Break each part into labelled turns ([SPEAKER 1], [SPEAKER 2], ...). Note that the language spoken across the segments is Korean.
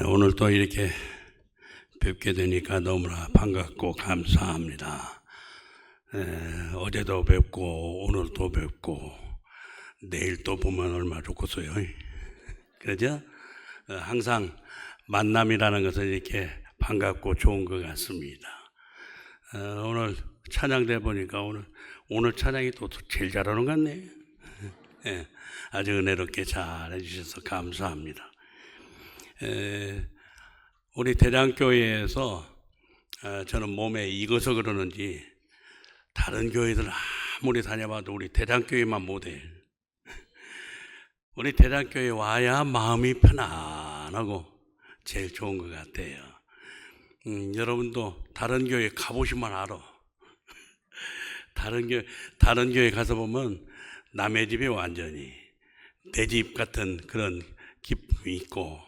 [SPEAKER 1] 오늘 또 이렇게 뵙게 되니까 너무나 반갑고 감사합니다. 어제도 뵙고 오늘 또 뵙고 내일 또 보면 얼마나 좋겠어요. 그러죠? 항상 만남이라는 것은 이렇게 반갑고 좋은 것 같습니다. 오늘 찬양대 보니까 오늘 찬양이 또 제일 잘하는 것 같네. 아주 은혜롭게 잘 해주셔서 감사합니다. 우리 대장교회에서 저는 몸에 익어서 그러는지 다른 교회들 아무리 다녀봐도 우리 대장교회만 못해. 우리 대장교회 와야 마음이 편안하고 제일 좋은 것 같아요. 여러분도 다른 교회 가보시면 알아. 다른 교회 가서 보면 남의 집에 완전히 내 집 같은 그런 기쁨이 있고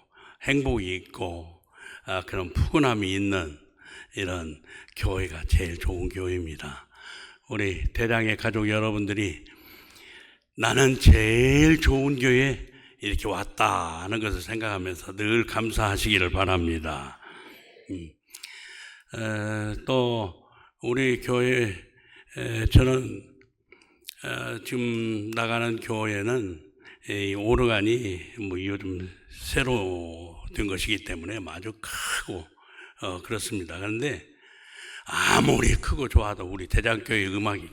[SPEAKER 1] 행복이 있고 그런 푸근함이 있는 이런 교회가 제일 좋은 교회입니다. 우리 대장의 가족 여러분들이 나는 제일 좋은 교회에 이렇게 왔다는 것을 생각하면서 늘 감사하시기를 바랍니다. 또 우리 교회 저는 지금 나가는 교회는 이 오르간이 요즘 새로 된 것이기 때문에 아주 크고 그렇습니다. 그런데 아무리 크고 좋아도 우리 대장교회 음악이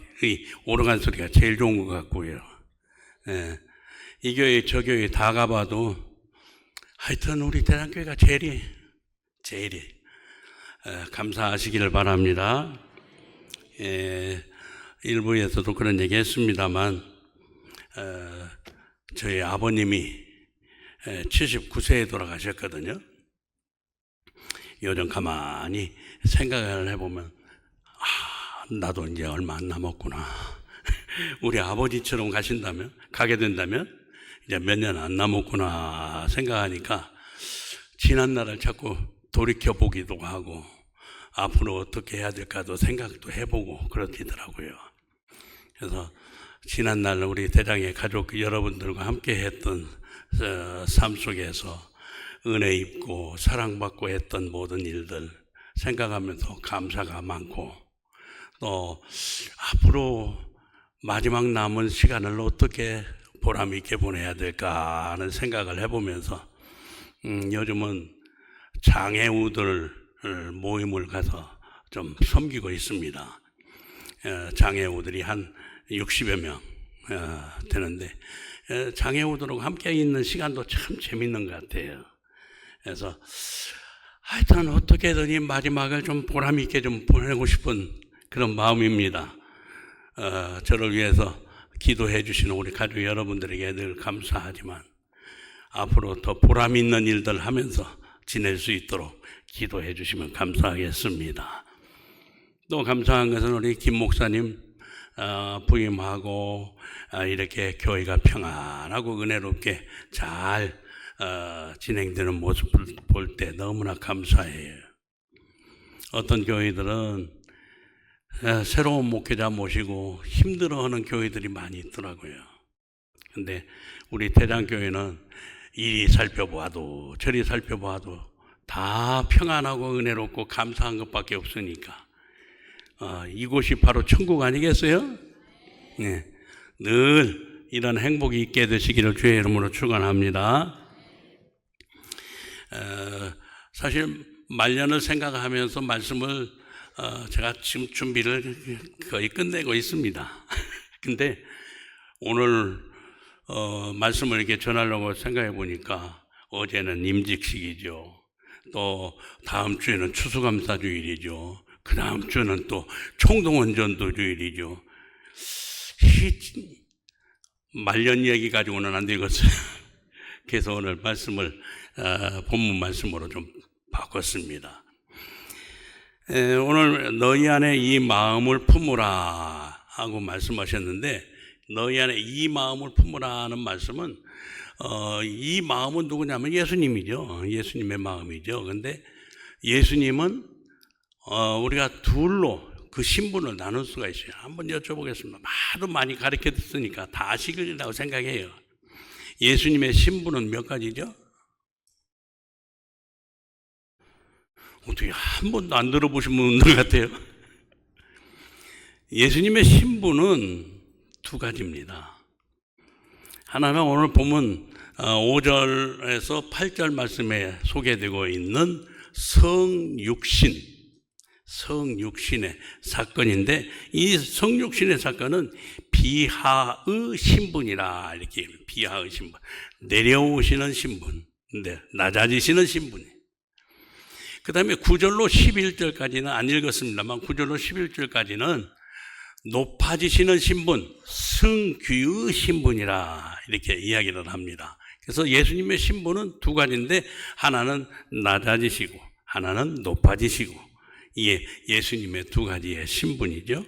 [SPEAKER 1] 오르간 소리가 제일 좋은 것 같고요. 이 교회 저 교회 다 가봐도 하여튼 우리 대장교회가 제일이 감사하시기를 바랍니다. 일부에서도 그런 얘기 했습니다만 저희 아버님이 79세에 돌아가셨거든요. 요즘 가만히 생각을 해보면 나도 이제 얼마 안 남았구나. 우리 아버지처럼 가게 된다면 이제 몇 년 안 남았구나 생각하니까 지난 날을 자꾸 돌이켜보기도 하고 앞으로 어떻게 해야 될까도 생각도 해보고 그렇더라고요. 그래서 지난 날 우리 대장의 가족 여러분들과 함께 했던 삶 속에서 은혜 입고 사랑받고 했던 모든 일들 생각하면서 감사가 많고 또 앞으로 마지막 남은 시간을 어떻게 보람 있게 보내야 될까 하는 생각을 해보면서 요즘은 장애우들 모임을 가서 좀 섬기고 있습니다. 장애우들이 한 60여 명 되는데 장애우들하고 함께 있는 시간도 참 재밌는 것 같아요. 그래서 하여튼 어떻게든 마지막을 좀 보람 있게 좀 보내고 싶은 그런 마음입니다. 저를 위해서 기도해 주시는 우리 가족 여러분들에게 늘 감사하지만 앞으로 더 보람 있는 일들 하면서 지낼 수 있도록 기도해 주시면 감사하겠습니다. 또 감사한 것은 우리 김 목사님 부임하고 이렇게 교회가 평안하고 은혜롭게 잘 진행되는 모습을 볼 때 너무나 감사해요. 어떤 교회들은 새로운 목회자 모시고 힘들어하는 교회들이 많이 있더라고요. 근데 우리 대장교회는 이리 살펴봐도 저리 살펴봐도 다 평안하고 은혜롭고 감사한 것밖에 없으니까 이곳이 바로 천국 아니겠어요? 네, 늘 이런 행복이 있게 되시기를 주의 이름으로 축원합니다. 사실 말년을 생각하면서 말씀을 제가 지금 준비를 거의 끝내고 있습니다. 근데 오늘 말씀을 이렇게 전하려고 생각해 보니까 어제는 임직식이죠. 또 다음 주에는 추수감사주일이죠. 그 다음 주는 또 총동원전도주일이죠. 말년 이야기 가지고는 안 되겠어요. 그래서 오늘 말씀을 본문 말씀으로 좀 바꿨습니다. 오늘 너희 안에 이 마음을 품으라 하고 말씀하셨는데 너희 안에 이 마음을 품으라 하는 말씀은 이 마음은 누구냐면 예수님이죠. 예수님의 마음이죠. 근데 예수님은 우리가 둘로 그 신분을 나눌 수가 있어요. 한번 여쭤보겠습니다. 하도 많이 가르쳐 듣으니까 다 아시리라고 생각해요. 예수님의 신분은 몇 가지죠? 어떻게 한 번도 안 들어보신 분들 같아요. 예수님의 신분은 두 가지입니다. 하나는 오늘 보면 5절에서 8절 말씀에 소개되고 있는 성육신의 사건인데, 이 성육신의 사건은 비하의 신분이라, 이렇게 비하의 신분, 내려오시는 신분, 낮아지시는 신분이. 그 다음에 9절로 11절까지는 안 읽었습니다만 9절로 11절까지는 높아지시는 신분, 승귀의 신분이라 이렇게 이야기를 합니다. 그래서 예수님의 신분은 두 가지인데, 하나는 낮아지시고 하나는 높아지시고, 이게 예수님의 두 가지의 신분이죠.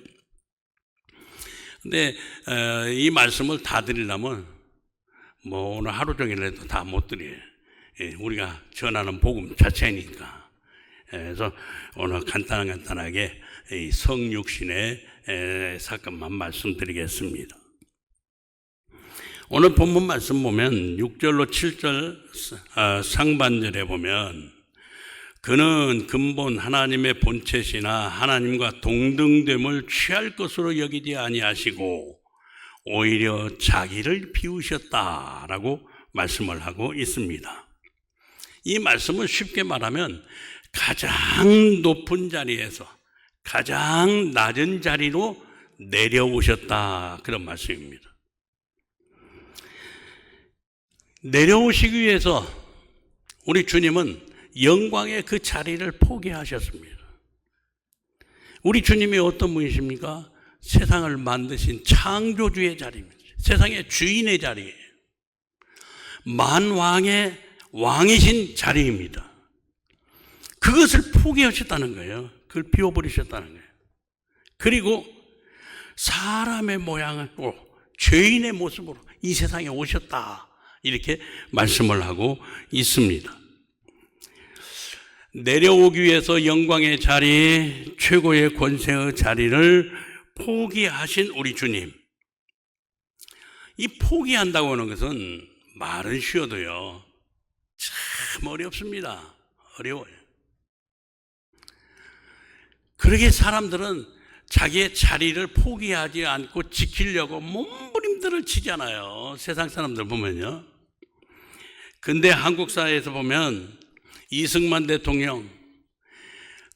[SPEAKER 1] 근데 이 말씀을 다 드리려면 오늘 하루 종일 해도 다 못 드려요. 우리가 전하는 복음 자체니까. 그래서 오늘 간단하게 이 성육신의 사건만 말씀드리겠습니다. 오늘 본문 말씀 보면 6절로 7절 상반절에 보면, 그는 근본 하나님의 본체시나 하나님과 동등됨을 취할 것으로 여기지 아니하시고 오히려 자기를 비우셨다라고 말씀을 하고 있습니다. 이 말씀은 쉽게 말하면 가장 높은 자리에서 가장 낮은 자리로 내려오셨다, 그런 말씀입니다. 내려오시기 위해서 우리 주님은 영광의 그 자리를 포기하셨습니다. 우리 주님이 어떤 분이십니까? 세상을 만드신 창조주의 자리입니다. 세상의 주인의 자리예요. 만왕의 왕이신 자리입니다. 그것을 포기하셨다는 거예요. 그걸 비워버리셨다는 거예요. 그리고 사람의 모양으로, 죄인의 모습으로 이 세상에 오셨다, 이렇게 말씀을 하고 있습니다. 내려오기 위해서 영광의 자리, 최고의 권세의 자리를 포기하신 우리 주님. 이 포기한다고 하는 것은 말은 쉬워도요, 참 어렵습니다. 어려워요. 그러게 사람들은 자기의 자리를 포기하지 않고 지키려고 몸부림들을 치잖아요. 세상 사람들 보면요. 근데 한국 사회에서 보면 이승만 대통령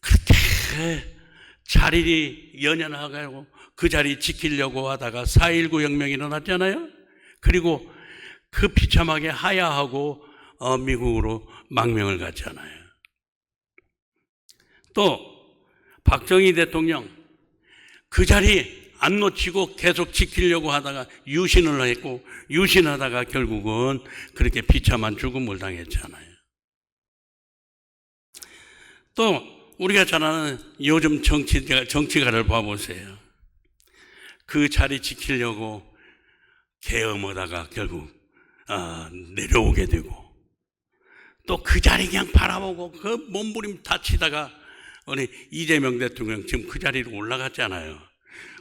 [SPEAKER 1] 그렇게 자리를 연연하고 그 자리 지키려고 하다가 4.19 혁명이 일어났잖아요. 그리고 그 비참하게 하야하고 미국으로 망명을 갔잖아요. 또 박정희 대통령 그 자리 안 놓치고 계속 지키려고 하다가 유신을 했고, 유신하다가 결국은 그렇게 비참한 죽음을 당했잖아요. 또 우리가 잘 아는 요즘 정치가를 봐보세요. 그 자리 지키려고 계엄하다가 결국 내려오게 되고, 또 그 자리 그냥 바라보고 그 몸부림 다치다가 우리 이재명 대통령 지금 그 자리로 올라갔잖아요.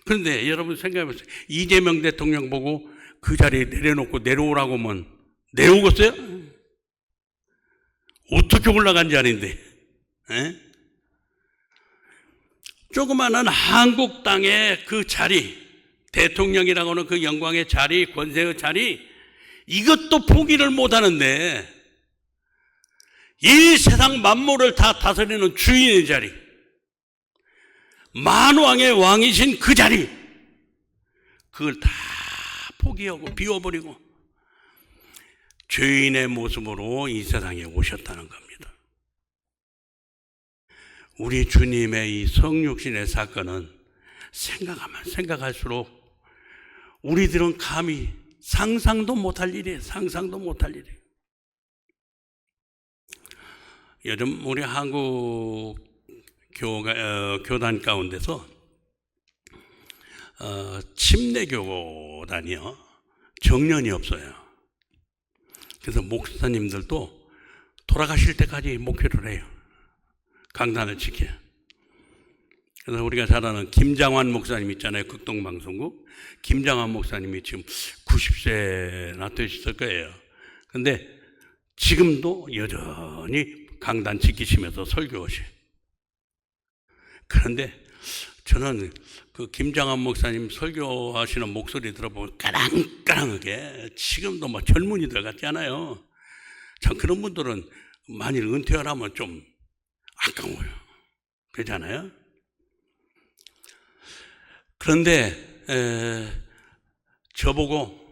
[SPEAKER 1] 그런데 여러분 생각해보세요. 이재명 대통령 보고 그 자리에 내려놓고 내려오라고 하면 내려오겠어요? 어떻게 올라간 자리인데? 에? 조그마한 한국 땅의 그 자리, 대통령이라고 하는 그 영광의 자리, 권세의 자리, 이것도 포기를 못하는데 이 세상 만물을 다 다스리는 주인의 자리, 만왕의 왕이신 그 자리, 그걸 다 포기하고 비워버리고 죄인의 모습으로 이 세상에 오셨다는 겁니다. 우리 주님의 이 성육신의 사건은 생각하면 생각할수록 우리들은 감히 상상도 못할 일이에요. 상상도 못할 일이에요. 요즘 우리 한국 교단 가운데서 침례교단이요, 정년이 없어요. 그래서 목사님들도 돌아가실 때까지 목회를 해요. 강단을 지켜요. 그래서 우리가 잘 아는 김장환 목사님 있잖아요. 극동방송국. 김장환 목사님이 지금 90세나 되셨을 거예요. 근데 지금도 여전히 강단 지키시면서 설교하셔요. 그런데 저는 그 김장한 목사님 설교하시는 목소리 들어보면 까랑까랑하게 지금도 뭐 젊은이들 같지 않아요. 참 그런 분들은 만일 은퇴를 하면 좀 아까워요. 그렇잖아요. 그런데 저보고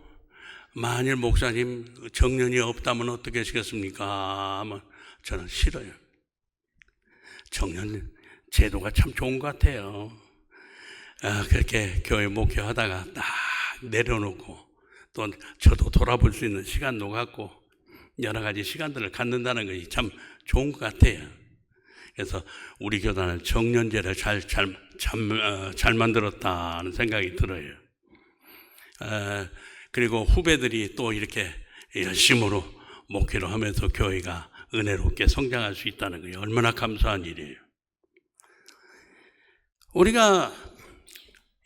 [SPEAKER 1] 만일 목사님 정년이 없다면 어떻게 하시겠습니까? 하면 저는 싫어요. 정년 제도가 참 좋은 것 같아요. 그렇게 교회 목회하다가 딱 내려놓고 또 저도 돌아볼 수 있는 시간도 갖고 여러 가지 시간들을 갖는다는 것이 참 좋은 것 같아요. 그래서 우리 교단은 정년제를 잘 만들었다는 생각이 들어요. 그리고 후배들이 또 이렇게 열심으로 목회를 하면서 교회가 은혜롭게 성장할 수 있다는 것이 얼마나 감사한 일이에요. 우리가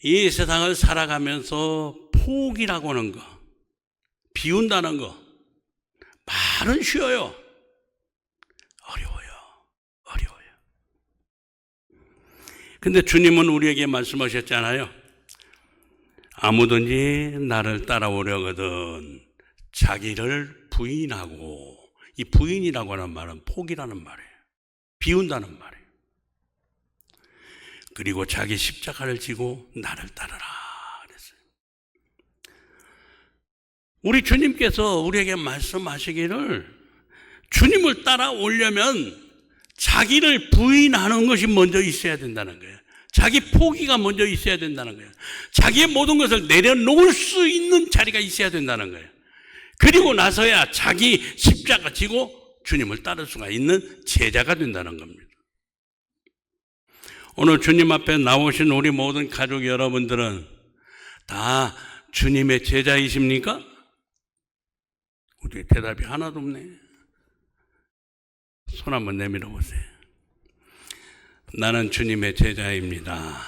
[SPEAKER 1] 이 세상을 살아가면서 포기라고 하는 거, 비운다는 거, 말은 쉬워요. 어려워요. 근데 주님은 우리에게 말씀하셨잖아요. 아무든지 나를 따라오려거든 자기를 부인하고, 이 부인이라고 하는 말은 포기라는 말이에요. 비운다는 말이에요. 그리고 자기 십자가를 지고 나를 따르라 그랬어요. 우리 주님께서 우리에게 말씀하시기를 주님을 따라오려면 자기를 부인하는 것이 먼저 있어야 된다는 거예요. 자기 포기가 먼저 있어야 된다는 거예요. 자기의 모든 것을 내려놓을 수 있는 자리가 있어야 된다는 거예요. 그리고 나서야 자기 십자가 지고 주님을 따를 수가 있는 제자가 된다는 겁니다. 오늘 주님 앞에 나오신 우리 모든 가족 여러분들은 다 주님의 제자이십니까? 우리 대답이 하나도 없네. 손 한번 내밀어 보세요. 나는 주님의 제자입니다.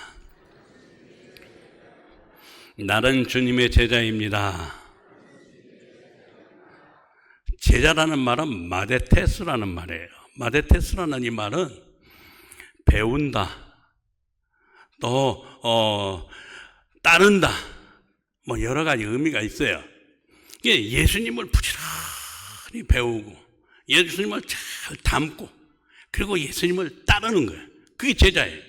[SPEAKER 1] 나는 주님의 제자입니다. 제자라는 말은 마데테스라는 말이에요. 마데테스라는 이 말은 배운다, 또 따른다, 뭐 여러 가지 의미가 있어요. 이게 예수님을 부지런히 배우고 예수님을 잘 담고 그리고 예수님을 따르는 거예요. 그게 제자예요.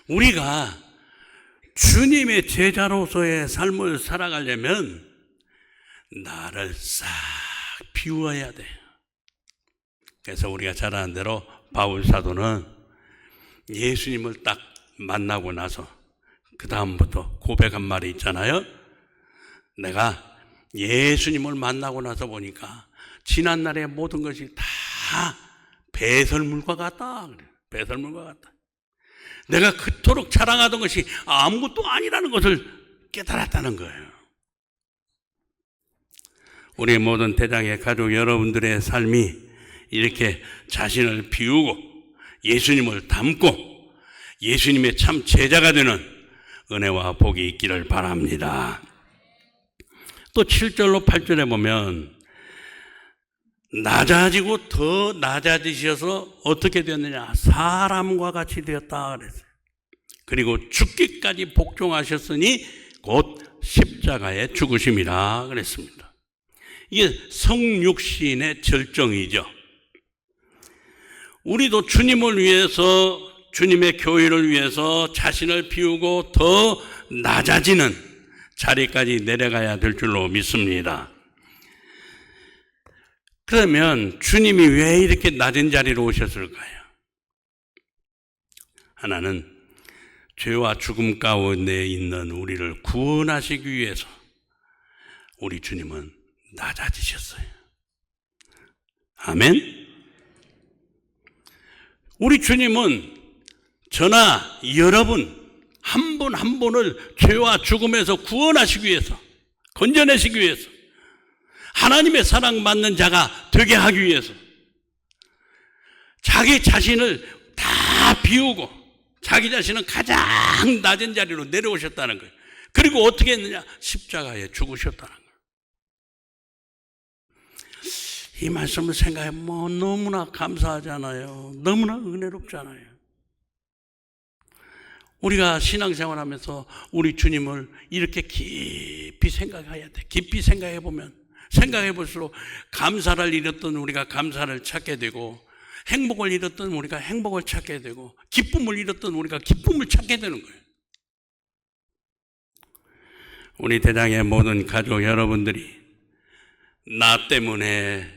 [SPEAKER 1] 우리가 주님의 제자로서의 삶을 살아가려면 나를 싹 비워야 돼요. 그래서 우리가 잘 아는 대로 바울 사도는 예수님을 딱 만나고 나서 그 다음부터 고백한 말이 있잖아요. 내가 예수님을 만나고 나서 보니까 지난날의 모든 것이 다 배설물과 같다. 배설물과 같다. 내가 그토록 자랑하던 것이 아무것도 아니라는 것을 깨달았다는 거예요. 우리 모든 대장의 가족 여러분들의 삶이 이렇게 자신을 비우고 예수님을 닮고 예수님의 참 제자가 되는 은혜와 복이 있기를 바랍니다. 또 7절로 8절에 보면 낮아지고 더 낮아지셔서 어떻게 되었느냐, 사람과 같이 되었다 그랬어요. 그리고 죽기까지 복종하셨으니 곧 십자가에 죽으심이라 그랬습니다. 이게 성육신의 절정이죠. 우리도 주님을 위해서, 주님의 교회를 위해서 자신을 비우고 더 낮아지는 자리까지 내려가야 될 줄로 믿습니다. 그러면 주님이 왜 이렇게 낮은 자리로 오셨을까요? 하나는 죄와 죽음 가운데 있는 우리를 구원하시기 위해서 우리 주님은 낮아지셨어요. 아멘? 우리 주님은 저나 여러분 한 분 한 분을 죄와 죽음에서 구원하시기 위해서, 건져내시기 위해서, 하나님의 사랑받는 자가 되게 하기 위해서 자기 자신을 다 비우고 자기 자신은 가장 낮은 자리로 내려오셨다는 거예요. 그리고 어떻게 했느냐? 십자가에 죽으셨다는 거예요. 이 말씀을 생각해 보면 너무나 감사하잖아요. 너무나 은혜롭잖아요. 우리가 신앙생활하면서 우리 주님을 이렇게 깊이 생각해야 돼. 깊이 생각해 보면, 생각해 볼수록 감사를 잃었던 우리가 감사를 찾게 되고, 행복을 잃었던 우리가 행복을 찾게 되고, 기쁨을 잃었던 우리가 기쁨을 찾게 되는 거예요. 우리 대장의 모든 가족 여러분들이 나 때문에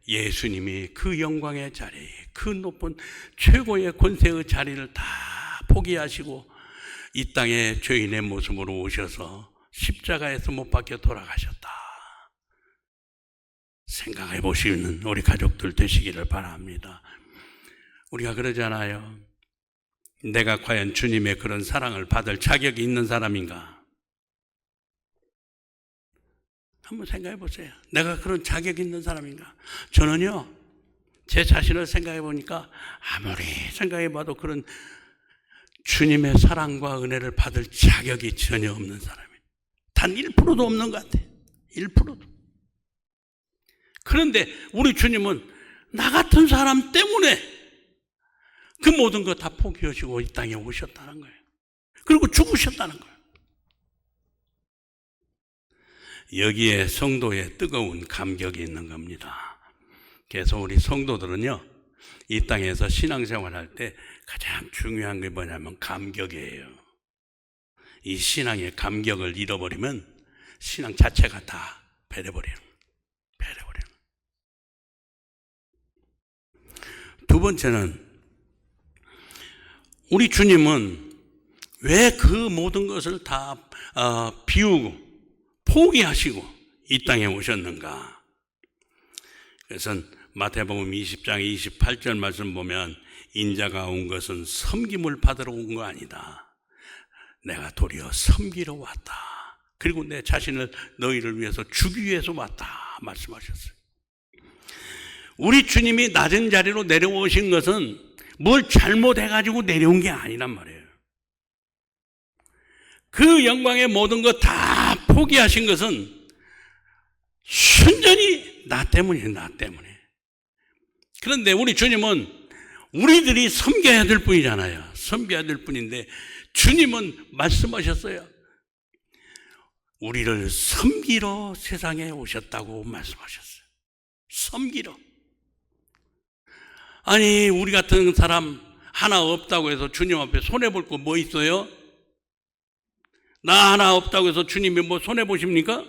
[SPEAKER 1] 예수님이 그 영광의 자리, 그 높은 최고의 권세의 자리를 다 포기하시고 이 땅에 죄인의 모습으로 오셔서 십자가에서 못 박혀 돌아가셨다. 생각해 보시는 우리 가족들 되시기를 바랍니다. 우리가 그러잖아요. 내가 과연 주님의 그런 사랑을 받을 자격이 있는 사람인가? 한번 생각해 보세요. 내가 그런 자격이 있는 사람인가? 저는요, 제 자신을 생각해 보니까 아무리 생각해 봐도 그런 주님의 사랑과 은혜를 받을 자격이 전혀 없는 사람이에요. 단 1%도 없는 것 같아요. 1%도. 그런데 우리 주님은 나 같은 사람 때문에 그 모든 것 다 포기하시고 이 땅에 오셨다는 거예요. 그리고 죽으셨다는 거예요. 여기에 성도의 뜨거운 감격이 있는 겁니다. 그래서 우리 성도들은요, 이 땅에서 신앙생활할 때 가장 중요한 게 뭐냐면 감격이에요. 이 신앙의 감격을 잃어버리면 신앙 자체가 다 배려버려요. 두 번째는 우리 주님은 왜 그 모든 것을 다 비우고 포기하시고 이 땅에 오셨는가? 그래서 마태복음 20장 28절 말씀 보면 인자가 온 것은 섬김을 받으러 온 거 아니다. 내가 도리어 섬기러 왔다. 그리고 내 자신을 너희를 위해서 주기 위해서 왔다 말씀하셨어요. 우리 주님이 낮은 자리로 내려오신 것은 뭘 잘못해가지고 내려온 게 아니란 말이에요. 그 영광의 모든 것 다 포기하신 것은 순전히 나 때문이에요. 나 때문에. 그런데 우리 주님은 우리들이 섬겨야 될 뿐이잖아요. 섬겨야 될 뿐인데 주님은 말씀하셨어요. 우리를 섬기러 세상에 오셨다고 말씀하셨어요. 섬기러. 아니, 우리 같은 사람 하나 없다고 해서 주님 앞에 손해볼 거 뭐 있어요? 나 하나 없다고 해서 주님이 뭐 손해보십니까?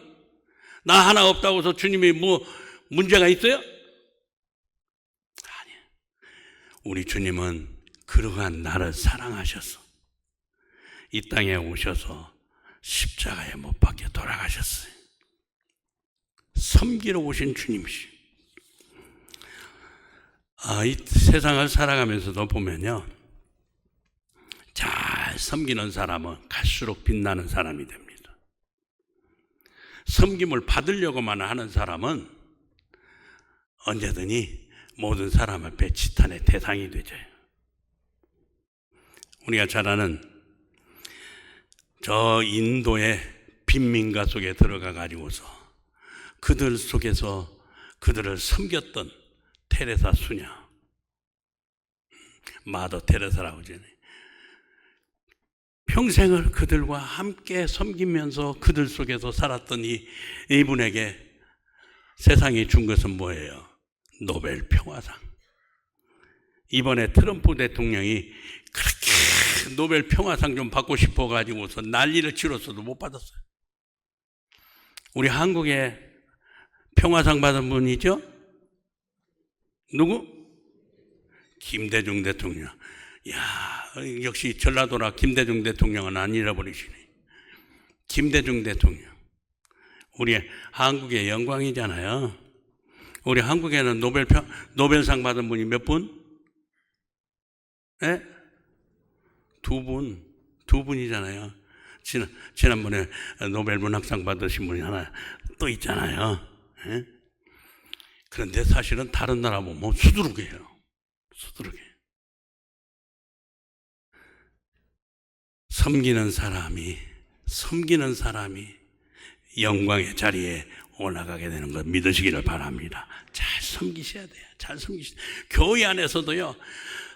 [SPEAKER 1] 나 하나 없다고 해서 주님이 뭐 문제가 있어요? 아니에요. 우리 주님은 그러한 나를 사랑하셔서 이 땅에 오셔서 십자가에 못 박혀 돌아가셨어요. 섬기러 오신 주님이시. 이 세상을 살아가면서도 보면요, 잘 섬기는 사람은 갈수록 빛나는 사람이 됩니다. 섬김을 받으려고만 하는 사람은 언제든지 모든 사람 앞에 지탄의 대상이 되죠. 우리가 잘 아는 저 인도의 빈민가 속에 들어가 가지고서 그들 속에서 그들을 섬겼던 테레사 수녀, 마더 테레사라고 하잖아요. 평생을 그들과 함께 섬기면서 그들 속에서 살았던 이분에게 세상이 준 것은 뭐예요? 노벨 평화상. 이번에 트럼프 대통령이 그렇게 노벨 평화상 좀 받고 싶어 가지고서 난리를 치렀어도 못 받았어요. 우리 한국에 평화상 받은 분이죠? 누구? 김대중 대통령. 야, 역시 전라도라 김대중 대통령은 안 잃어버리시네. 김대중 대통령. 우리 한국의 영광이잖아요. 우리 한국에는 노벨상 받은 분이 몇 분? 네? 두 분이잖아요. 지난번에 노벨 문학상 받으신 분이 하나 또 있잖아요. 네? 그런데 사실은 다른 나라 보면 수두룩이에요. 수두룩해. 섬기는 사람이 영광의 자리에 올라가게 되는 걸 믿으시기를 바랍니다. 잘 섬기셔야 돼요. 잘 섬기셔야 돼요. 교회 안에서도요,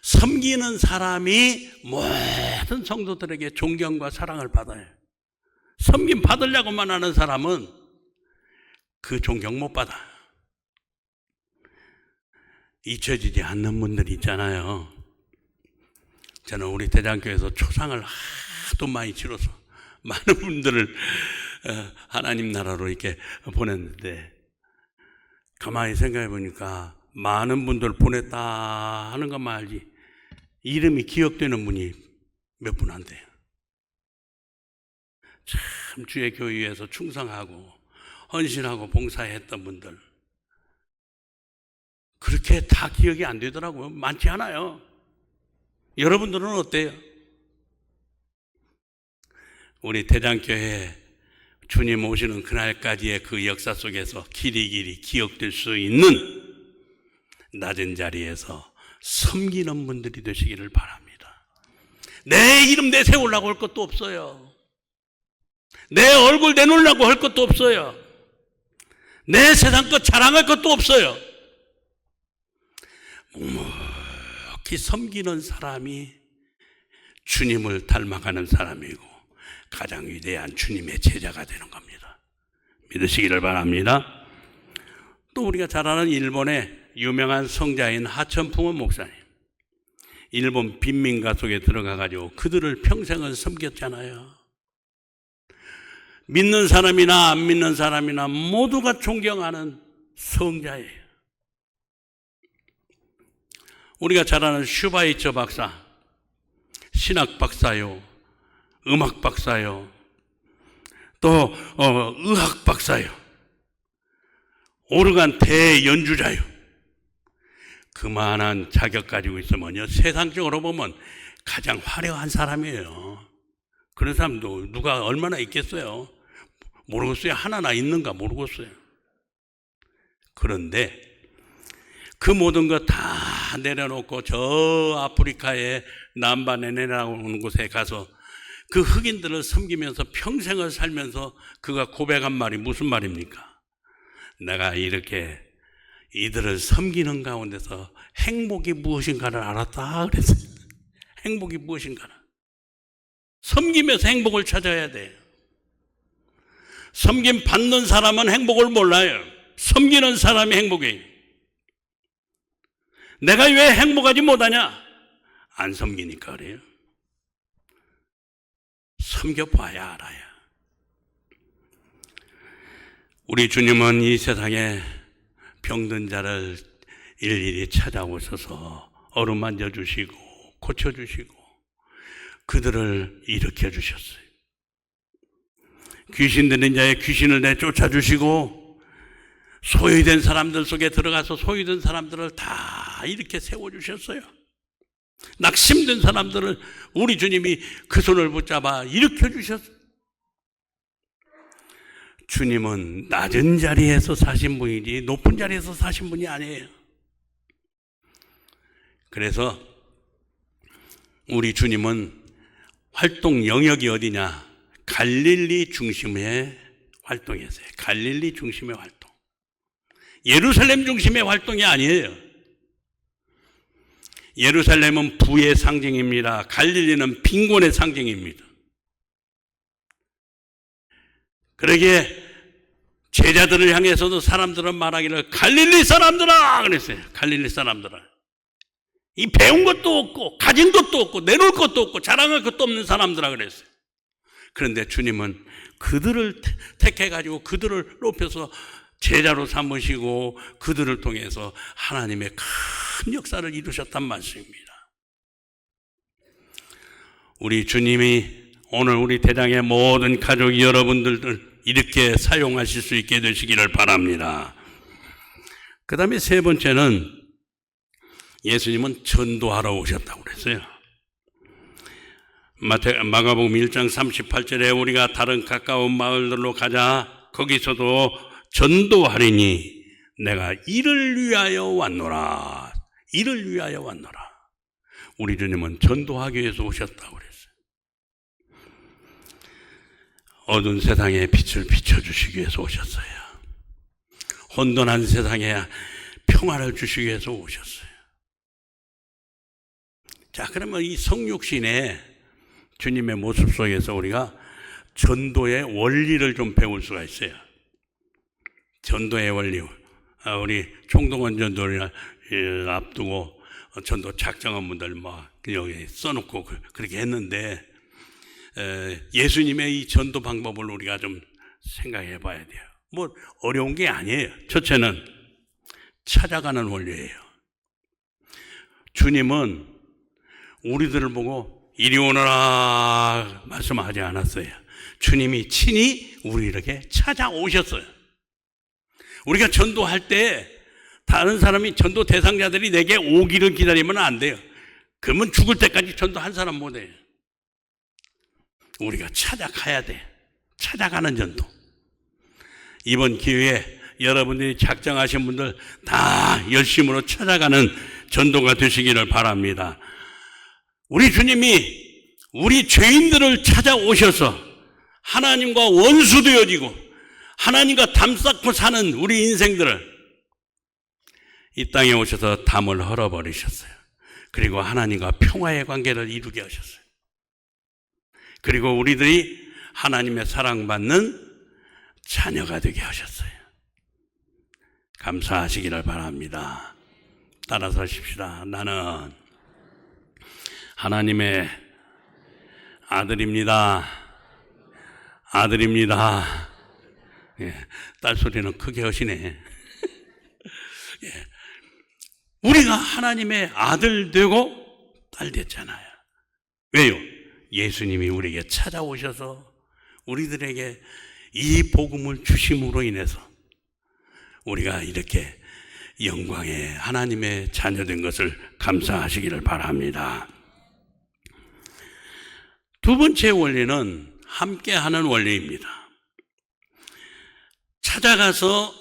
[SPEAKER 1] 섬기는 사람이 모든 성도들에게 존경과 사랑을 받아요. 섬김 받으려고만 하는 사람은 그 존경 못 받아. 잊혀지지 않는 분들이 있잖아요. 저는 우리 대장교에서 초상을 하도 많이 치러서 많은 분들을 하나님 나라로 이렇게 보냈는데, 가만히 생각해 보니까 많은 분들 보냈다 하는 것만 알지 이름이 기억되는 분이 몇 분 안 돼요. 참 주의 교회에서 충성하고 헌신하고 봉사했던 분들, 그렇게 다 기억이 안 되더라고요. 많지 않아요. 여러분들은 어때요? 우리 대장교회 주님 오시는 그날까지의 그 역사 속에서 길이 기억될 수 있는 낮은 자리에서 섬기는 분들이 되시기를 바랍니다. 내 이름 내세우려고 할 것도 없어요. 내 얼굴 내놓으려고 할 것도 없어요. 내 세상 것 자랑할 것도 없어요. 묵묵히 섬기는 사람이 주님을 닮아가는 사람이고 가장 위대한 주님의 제자가 되는 겁니다. 믿으시기를 바랍니다. 또 우리가 잘 아는 일본의 유명한 성자인 하천풍원 목사님, 일본 빈민가 속에 들어가가지고 그들을 평생을 섬겼잖아요. 믿는 사람이나 안 믿는 사람이나 모두가 존경하는 성자예요. 우리가 잘 아는 슈바이처 박사, 신학 박사요, 음악 박사요, 또 의학 박사요, 오르간 대연주자요. 그만한 자격 가지고 있으면요, 세상적으로 보면 가장 화려한 사람이에요. 그런 사람도 누가 얼마나 있겠어요? 모르겠어요. 하나나 있는가 모르겠어요. 그런데 그 모든 것 다 내려놓고 저 아프리카의 남바네네라는 곳에 가서 그 흑인들을 섬기면서 평생을 살면서 그가 고백한 말이 무슨 말입니까? 내가 이렇게 이들을 섬기는 가운데서 행복이 무엇인가를 알았다 그랬어요. 행복이 무엇인가를. 섬기면서 행복을 찾아야 돼요. 섬김 받는 사람은 행복을 몰라요. 섬기는 사람이 행복해요. 내가 왜 행복하지 못하냐? 안 섬기니까 그래요. 섬겨봐야 알아요. 우리 주님은 이 세상에 병든 자를 일일이 찾아오셔서 어루만져 주시고 고쳐주시고 그들을 일으켜 주셨어요. 귀신 들린 자의 귀신을 내쫓아 주시고 소유된 사람들 속에 들어가서 소유된 사람들을 다 이렇게 세워주셨어요. 낙심된 사람들을 우리 주님이 그 손을 붙잡아 일으켜 주셨어요. 주님은 낮은 자리에서 사신 분이지 높은 자리에서 사신 분이 아니에요. 그래서 우리 주님은 활동 영역이 어디냐? 갈릴리 중심의 활동이었어요. 갈릴리 중심의 활동. 예루살렘 중심의 활동이 아니에요. 예루살렘은 부의 상징입니다. 갈릴리는 빈곤의 상징입니다. 그러기에 제자들을 향해서도 사람들은 말하기를 갈릴리 사람들아 그랬어요. 갈릴리 사람들아. 이 배운 것도 없고 가진 것도 없고 내놓을 것도 없고 자랑할 것도 없는 사람들아 그랬어요. 그런데 주님은 그들을 택해가지고 그들을 높여서 제자로 삼으시고 그들을 통해서 하나님의 큰 역사를 이루셨단 말씀입니다. 우리 주님이 오늘 우리 대장의 모든 가족 여러분들을 이렇게 사용하실 수 있게 되시기를 바랍니다. 그 다음에 세 번째는 예수님은 전도하러 오셨다고 그랬어요. 마가복음 1장 38절에 우리가 다른 가까운 마을들로 가자 거기서도 전도하리니 내가 이를 위하여 왔노라. 이를 위하여 왔노라. 우리 주님은 전도하기 위해서 오셨다고 그랬어요. 어두운 세상에 빛을 비춰주시기 위해서 오셨어요. 혼돈한 세상에 평화를 주시기 위해서 오셨어요. 자, 그러면 이 성육신의 주님의 모습 속에서 우리가 전도의 원리를 좀 배울 수가 있어요. 전도의 원리. 우리 총동원 전도를 앞두고 전도 작정한 분들 여기 써놓고 그렇게 했는데, 예수님의 이 전도 방법을 우리가 좀 생각해 봐야 돼요. 뭐 어려운 게 아니에요. 첫째는 찾아가는 원리예요. 주님은 우리들을 보고 이리 오너라 말씀하지 않았어요. 주님이 친히 우리에게 찾아오셨어요. 우리가 전도할 때 다른 사람이 전도 대상자들이 내게 오기를 기다리면 안 돼요. 그러면 죽을 때까지 전도한 사람 못 해요. 우리가 찾아가야 돼. 찾아가는 전도. 이번 기회에 여러분들이 작정하신 분들 다 열심으로 찾아가는 전도가 되시기를 바랍니다. 우리 주님이 우리 죄인들을 찾아오셔서 하나님과 원수 되어지고 하나님과 담쌓고 사는 우리 인생들을 이 땅에 오셔서 담을 헐어버리셨어요. 그리고 하나님과 평화의 관계를 이루게 하셨어요. 그리고 우리들이 하나님의 사랑받는 자녀가 되게 하셨어요. 감사하시기를 바랍니다. 따라서 하십시다. 나는 하나님의 아들입니다. 아들입니다. 예, 딸 소리는 크게 하시네. 예, 우리가 하나님의 아들 되고 딸 됐잖아요. 왜요? 예수님이 우리에게 찾아오셔서 우리들에게 이 복음을 주심으로 인해서 우리가 이렇게 영광의 하나님의 자녀된 것을 감사하시기를 바랍니다. 두 번째 원리는 함께하는 원리입니다. 찾아가서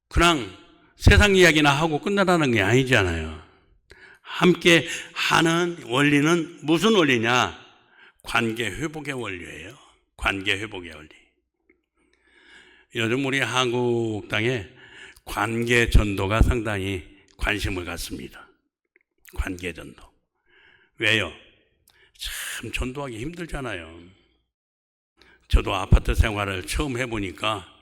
[SPEAKER 1] 그냥 세상 이야기나 하고 끝나라는 게 아니잖아요. 함께하는 원리는 무슨 원리냐? 관계 회복의 원리예요. 관계 회복의 원리. 요즘 우리 한국 땅에 관계 전도가 상당히 관심을 갖습니다. 관계 전도. 왜요? 참 전도하기 힘들잖아요. 저도 아파트 생활을 처음 해보니까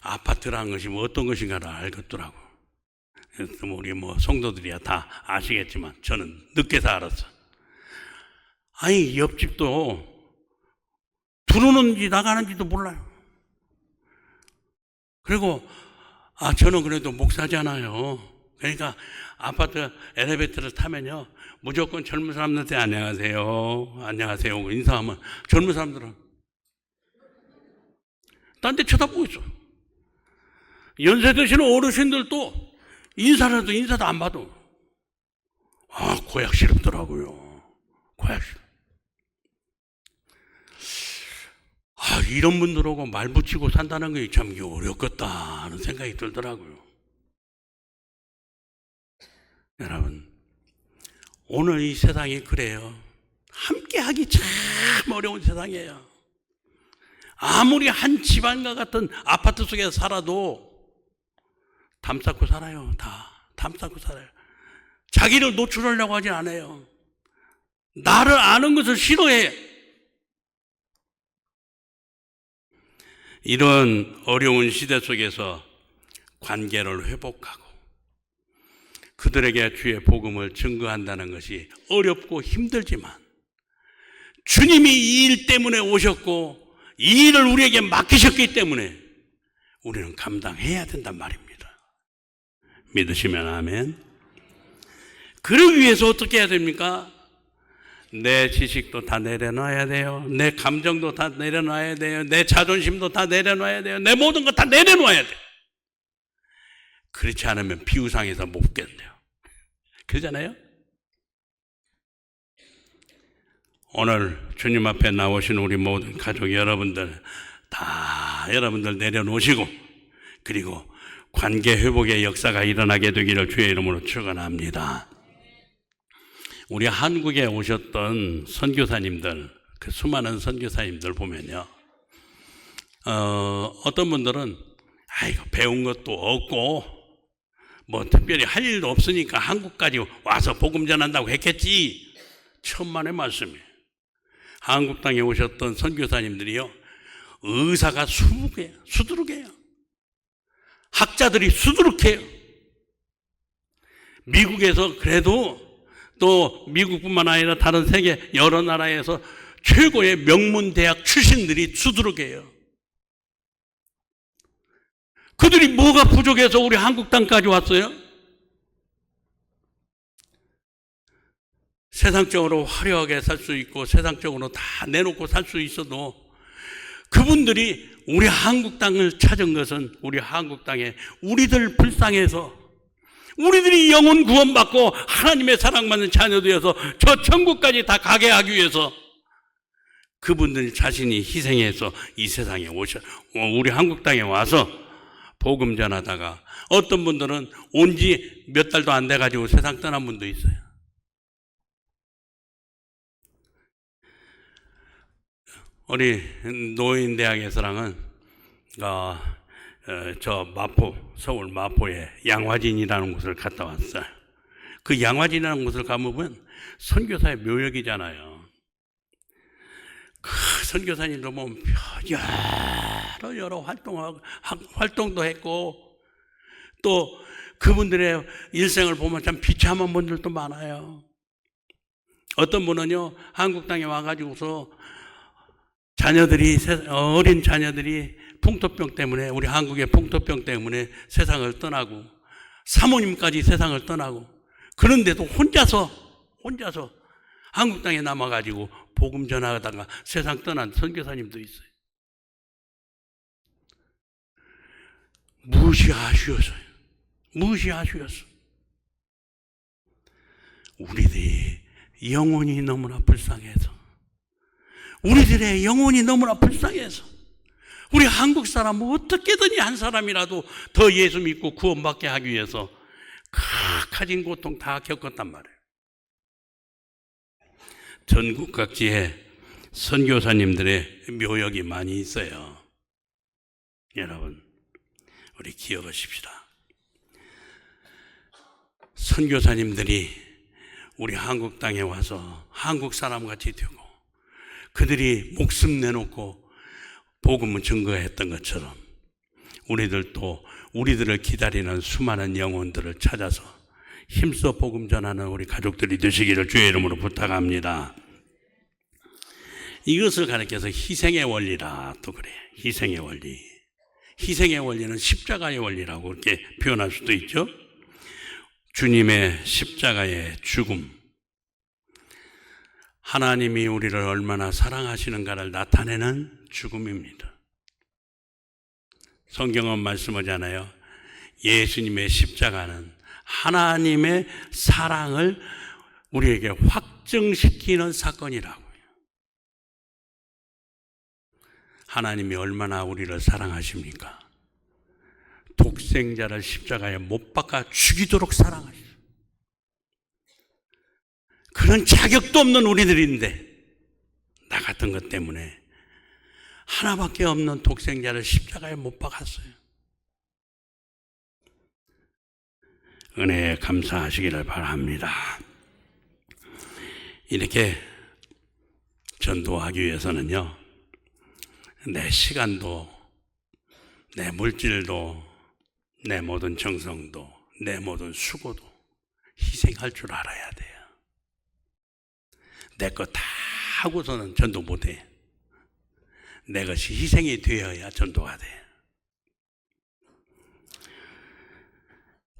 [SPEAKER 1] 아파트라는 것이 뭐 어떤 것인가를 알겠더라고. 그래서 우리 성도들이야 다 아시겠지만 저는 늦게서 알았어. 아니 옆집도 들어오는지 나가는지도 몰라요. 그리고 저는 그래도 목사잖아요. 그러니까 아파트 엘리베이터를 타면요 무조건 젊은 사람들한테 안녕하세요 안녕하세요 인사하면 젊은 사람들은 딴 데 쳐다보고 있어. 연세 드시는 어르신들도 인사도 안 받아. 고약스럽더라고요. 고약스럽. 이런 분들하고 말 붙이고 산다는 게 참 어렵겠다 하는 생각이 들더라고요. 여러분, 오늘 이 세상이 그래요. 함께하기 참 어려운 세상이에요. 아무리 한 집안과 같은 아파트 속에 살아도 담쌓고 살아요. 다 담쌓고 살아요. 자기를 노출하려고 하지 않아요. 나를 아는 것을 싫어해. 이런 어려운 시대 속에서 관계를 회복하고 그들에게 주의 복음을 증거한다는 것이 어렵고 힘들지만 주님이 이 일 때문에 오셨고 이 일을 우리에게 맡기셨기 때문에 우리는 감당해야 된단 말입니다. 믿으시면 아멘. 그러기 위해서 어떻게 해야 됩니까? 내 지식도 다 내려놔야 돼요. 내 감정도 다 내려놔야 돼요. 내 자존심도 다 내려놔야 돼요. 내 모든 것 다 내려놔야 돼요. 그렇지 않으면 비우상에서 못 붙겠네요. 그러잖아요? 오늘 주님 앞에 나오신 우리 모든 가족 여러분들 다 여러분들 내려놓으시고 그리고 관계 회복의 역사가 일어나게 되기를 주의 이름으로 축원합니다. 우리 한국에 오셨던 선교사님들, 그 수많은 선교사님들 보면요, 어떤 분들은 배운 것도 없고 뭐 특별히 할 일도 없으니까 한국까지 와서 복음 전한다고 했겠지. 천만의 말씀이에요. 한국 땅에 오셨던 선교사님들이요, 의사가 수두룩해요. 학자들이 수두룩해요. 미국에서 그래도 또 미국뿐만 아니라 다른 세계 여러 나라에서 최고의 명문 대학 출신들이 수두룩해요. 그들이 뭐가 부족해서 우리 한국 땅까지 왔어요? 세상적으로 화려하게 살 수 있고 세상적으로 다 내놓고 살 수 있어도 그분들이 우리 한국 땅을 찾은 것은 우리 한국 땅에 우리들 불쌍해서 우리들이 영혼 구원받고 하나님의 사랑받는 자녀 되어서 저 천국까지 다 가게 하기 위해서 그분들 자신이 희생해서 이 세상에 우리 한국 땅에 와서 복음 전하다가 어떤 분들은 온 지 몇 달도 안 돼가지고 세상 떠난 분도 있어요. 우리 노인대학에서랑은 저 서울 마포에 양화진이라는 곳을 갔다 왔어요. 그 양화진이라는 곳을 가보면 선교사의 묘역이잖아요. 그 선교사님도 보면 여러 활동도 했고 또 그분들의 일생을 보면 참 비참한 분들도 많아요. 어떤 분은요, 한국 땅에 와가지고서 어린 자녀들이 풍토병 때문에, 우리 한국의 풍토병 때문에 세상을 떠나고, 사모님까지 세상을 떠나고, 그런데도 혼자서 한국 땅에 남아가지고 복음 전하다가 세상 떠난 선교사님도 있어요. 무시하시었어요. 우리들이 영혼이 너무나 불쌍해서, 우리들의 영혼이 너무나 불쌍해서 우리 한국 사람은 어떻게든지 한 사람이라도 더 예수 믿고 구원받게 하기 위해서 가진 고통 다 겪었단 말이에요. 전국 각지에 선교사님들의 묘역이 많이 있어요. 여러분, 우리 기억하십시다. 선교사님들이 우리 한국 땅에 와서 한국 사람같이 되고 그들이 목숨 내놓고 복음을 증거했던 것처럼 우리들도 우리들을 기다리는 수많은 영혼들을 찾아서 힘써 복음 전하는 우리 가족들이 되시기를 주의 이름으로 부탁합니다. 이것을 가리켜서 희생의 원리라 또 그래요. 희생의 원리. 희생의 원리는 십자가의 원리라고 그렇게 표현할 수도 있죠. 주님의 십자가의 죽음. 하나님이 우리를 얼마나 사랑하시는가를 나타내는 죽음입니다. 성경은 말씀하잖아요. 예수님의 십자가는 하나님의 사랑을 우리에게 확증시키는 사건이라고요. 하나님이 얼마나 우리를 사랑하십니까? 독생자를 십자가에 못 박아 죽이도록 사랑하셨어요. 그런 자격도 없는 우리들인데 나 같은 것 때문에 하나밖에 없는 독생자를 십자가에 못 박았어요. 은혜에 감사하시기를 바랍니다. 이렇게 전도하기 위해서는요, 내 시간도, 내 물질도, 내 모든 정성도, 내 모든 수고도 희생할 줄 알아야 돼요. 내 거 다 하고서는 전도 못해. 내 것이 희생이 되어야 전도가 돼.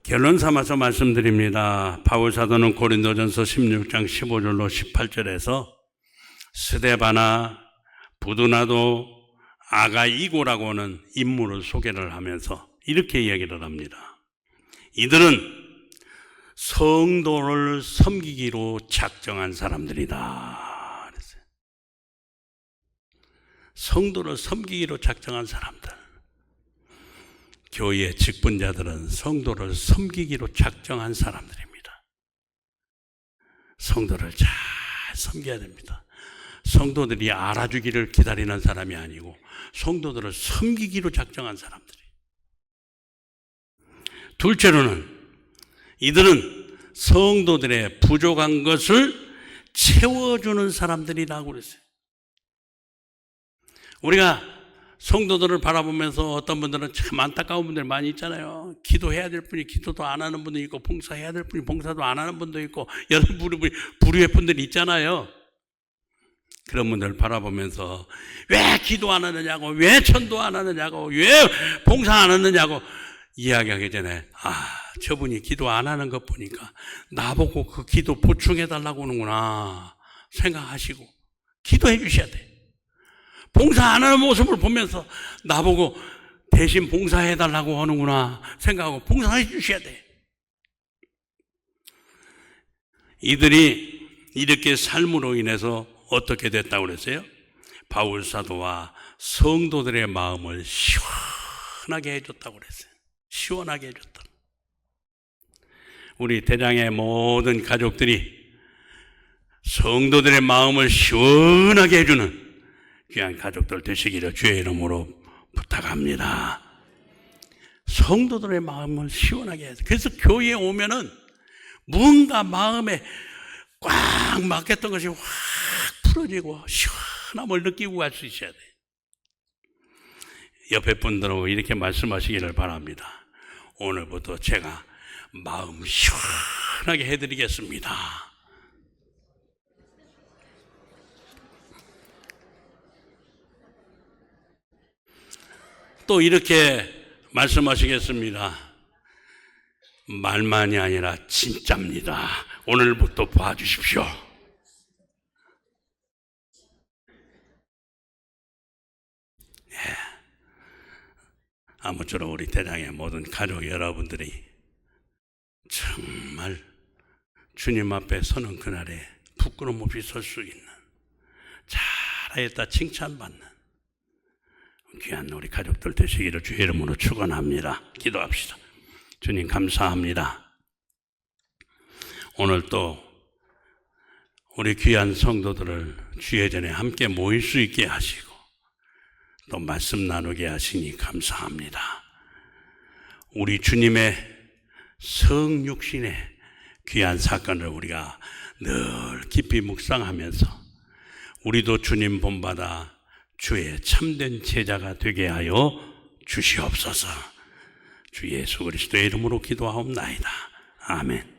[SPEAKER 1] 결론 삼아서 말씀드립니다. 바울 사도는 고린도전서 16장 15절로 18절에서 스데바나, 부두나도, 아가이고라고 하는 인물을 소개를 하면서 이렇게 이야기를 합니다. 이들은 성도를 섬기기로 작정한 사람들이다. 그랬어요. 성도를 섬기기로 작정한 사람들. 교회의 직분자들은 성도를 섬기기로 작정한 사람들입니다. 성도를 잘 섬겨야 됩니다. 성도들이 알아주기를 기다리는 사람이 아니고 성도들을 섬기기로 작정한 사람들이. 둘째로는 이들은 성도들의 부족한 것을 채워주는 사람들이라고 그랬어요. 우리가 성도들을 바라보면서 어떤 분들은 참 안타까운 분들 많이 있잖아요. 기도해야 될 분이 기도도 안 하는 분도 있고, 봉사해야 될 분이 봉사도 안 하는 분도 있고, 여러 부류의 분들이 있잖아요. 그런 분들 바라보면서 왜 기도 안 하느냐고, 왜 전도 안 하느냐고, 왜 봉사 안 하느냐고 이야기하기 전에, 저분이 기도 안 하는 것 보니까 나보고 그 기도 보충해 달라고 하는구나 생각하시고 기도해 주셔야 돼. 봉사 안 하는 모습을 보면서 나보고 대신 봉사해 달라고 하는구나 생각하고 봉사해 주셔야 돼. 이들이 이렇게 삶으로 인해서 어떻게 됐다고 그랬어요? 바울 사도와 성도들의 마음을 시원하게 해줬다고 그랬어요. 시원하게 해줬다. 우리 대장의 모든 가족들이 성도들의 마음을 시원하게 해주는 귀한 가족들 되시기를 주의 이름으로 부탁합니다. 성도들의 마음을 시원하게 해서, 그래서 교회에 오면은 뭔가 마음에 꽉 막혔던 것이 확 풀어지고 시원함을 느끼고 갈 수 있어야 돼. 옆에 분들하고 이렇게 말씀하시기를 바랍니다. 오늘부터 제가 마음 시원하게 해드리겠습니다. 또 이렇게 말씀하시겠습니다. 말만이 아니라 진짜입니다. 오늘부터 봐주십시오. 아무쪼록 우리 대장의 모든 가족 여러분들이 정말 주님 앞에 서는 그날에 부끄럼 없이 설 수 있는, 잘하였다 칭찬받는 귀한 우리 가족들 되시기를 주의 이름으로 축원합니다. 기도합시다. 주님 감사합니다. 오늘 또 우리 귀한 성도들을 주의 전에 함께 모일 수 있게 하시고 또 말씀 나누게 하시니 감사합니다. 우리 주님의 성육신의 귀한 사건을 우리가 늘 깊이 묵상하면서 우리도 주님 본받아 주의 참된 제자가 되게 하여 주시옵소서. 주 예수 그리스도의 이름으로 기도하옵나이다. 아멘.